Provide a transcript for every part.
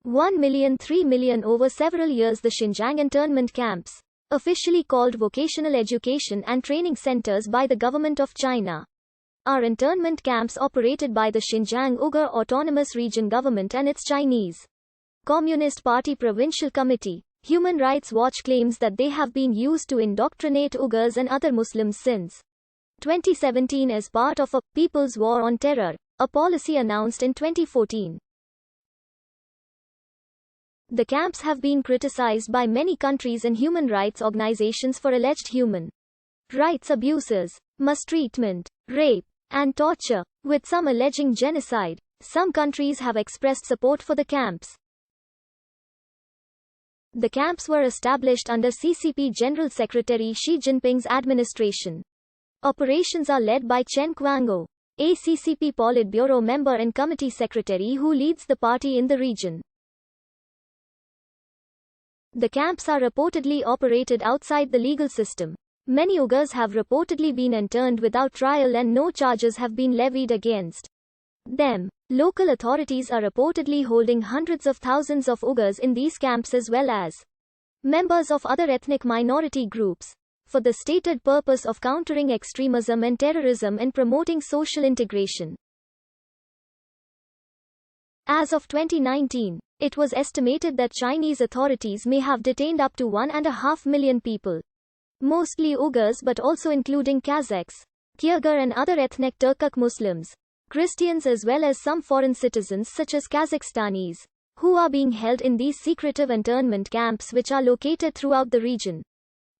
1 million 3 million over several years. The Xinjiang internment camps, officially called vocational education and training centers by the government of China, are internment camps operated by the Xinjiang Uyghur Autonomous Region government and its Chinese Communist Party Provincial Committee. Human Rights Watch claims that they have been used to indoctrinate Uyghurs and other Muslims since 2017 as part of a People's War on Terror, a policy announced in 2014. The camps have been criticized by many countries and human rights organizations for alleged human rights abuses, mistreatment, rape, and torture, with some alleging genocide. Some countries have expressed support for the camps. The camps were established under CCP General Secretary Xi Jinping's administration. Operations are led by Chen Quango, a CCP Politburo member and committee secretary who leads the party in the region. The camps are reportedly operated outside the legal system. Many Uyghurs have reportedly been interned without trial and no charges have been levied against them. Local authorities are reportedly holding hundreds of thousands of Uyghurs in these camps as well as members of other ethnic minority groups, for the stated purpose of countering extremism and terrorism and promoting social integration. As of 2019, it was estimated that Chinese authorities may have detained up to 1.5 million people, mostly Uyghurs but also including Kazakhs, Kyrgyz and other ethnic Turkic Muslims, Christians as well as some foreign citizens such as Kazakhstanis, who are being held in these secretive internment camps which are located throughout the region.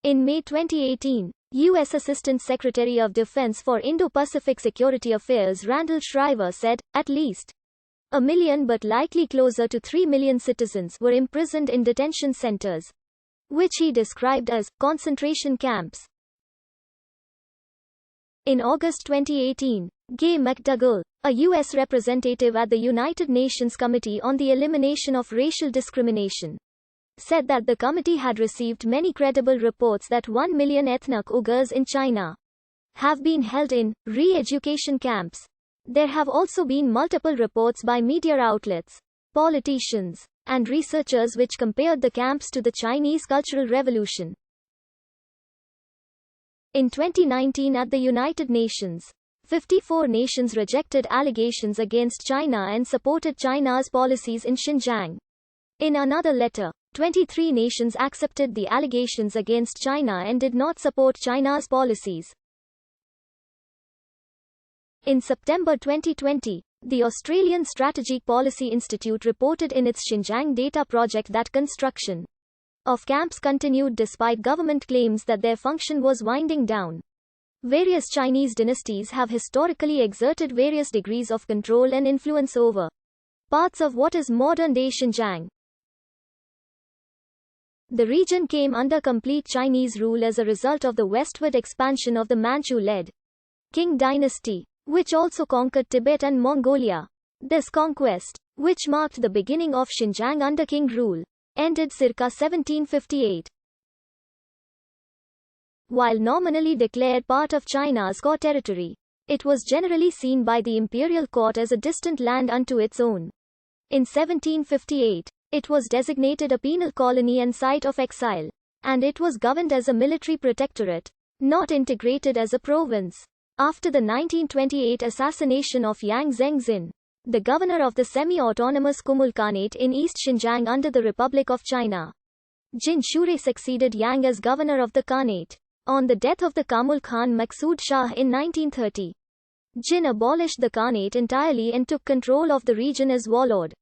In May 2018, U.S. Assistant Secretary of Defense for Indo-Pacific Security Affairs Randall Shriver said, at least 1 million but likely closer to 3 million citizens were imprisoned in detention centers, which he described as concentration camps. In August 2018, Gay McDougall, a U.S. representative at the United Nations Committee on the Elimination of Racial Discrimination, said that the committee had received many credible reports that 1 million ethnic Uyghurs in China have been held in re-education camps. There have also been multiple reports by media outlets, politicians, and researchers which compared the camps to the Chinese Cultural Revolution. In 2019 at the United Nations, 54 nations rejected allegations against China and supported China's policies in Xinjiang. In another letter, 23 nations accepted the allegations against China and did not support China's policies. In September 2020, the Australian Strategic Policy Institute reported in its Xinjiang Data Project that construction of camps continued despite government claims that their function was winding down. Various Chinese dynasties have historically exerted various degrees of control and influence over parts of what is modern-day Xinjiang. The region came under complete Chinese rule as a result of the westward expansion of the Manchu-led Qing dynasty, which also conquered Tibet and Mongolia. This conquest, which marked the beginning of Xinjiang under Qing rule, ended circa 1758. While nominally declared part of China's core territory, it was generally seen by the imperial court as a distant land unto its own. In 1758, it was designated a penal colony and site of exile, and it was governed as a military protectorate, not integrated as a province. After the 1928 assassination of Yang Zhengzin, the governor of the semi-autonomous Kumul Khanate in East Xinjiang under the Republic of China, Jin Shure succeeded Yang as governor of the Khanate. On the death of the Kamul Khan Maqsood Shah in 1930, Jin abolished the Khanate entirely and took control of the region as warlord.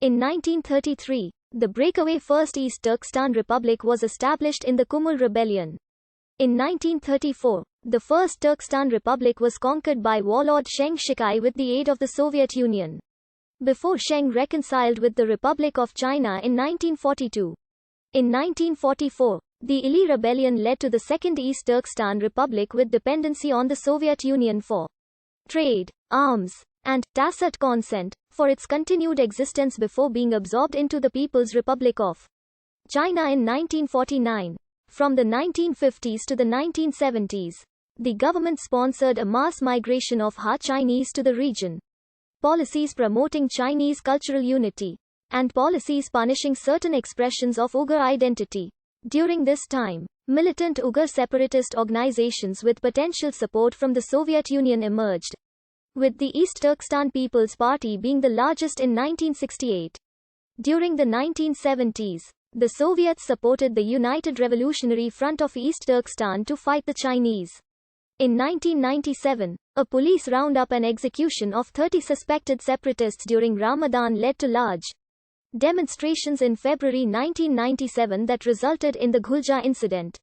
In 1933, the breakaway First East Turkestan Republic was established in the Kumul Rebellion. In 1934, the First Turkestan Republic was conquered by warlord Sheng Shikai with the aid of the Soviet Union, before Sheng reconciled with the Republic of China in 1942. In 1944, the Ili Rebellion led to the Second East Turkestan Republic with dependency on the Soviet Union for trade, arms, and tacit consent for its continued existence before being absorbed into the People's Republic of China in 1949. From the 1950s to the 1970s, the government sponsored a mass migration of Han Chinese to the region. Policies promoting Chinese cultural unity, and policies punishing certain expressions of Uyghur identity. During this time, militant Uyghur separatist organizations with potential support from the Soviet Union emerged, with the East Turkestan People's Party being the largest in 1968. During the 1970s, the Soviets supported the United Revolutionary Front of East Turkestan to fight the Chinese. In 1997, a police roundup and execution of 30 suspected separatists during Ramadan led to large demonstrations in February 1997 that resulted in the Ghulja incident,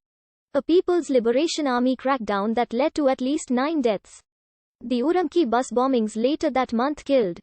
a People's Liberation Army crackdown that led to at least 9 deaths. The Urumqi bus bombings later that month killed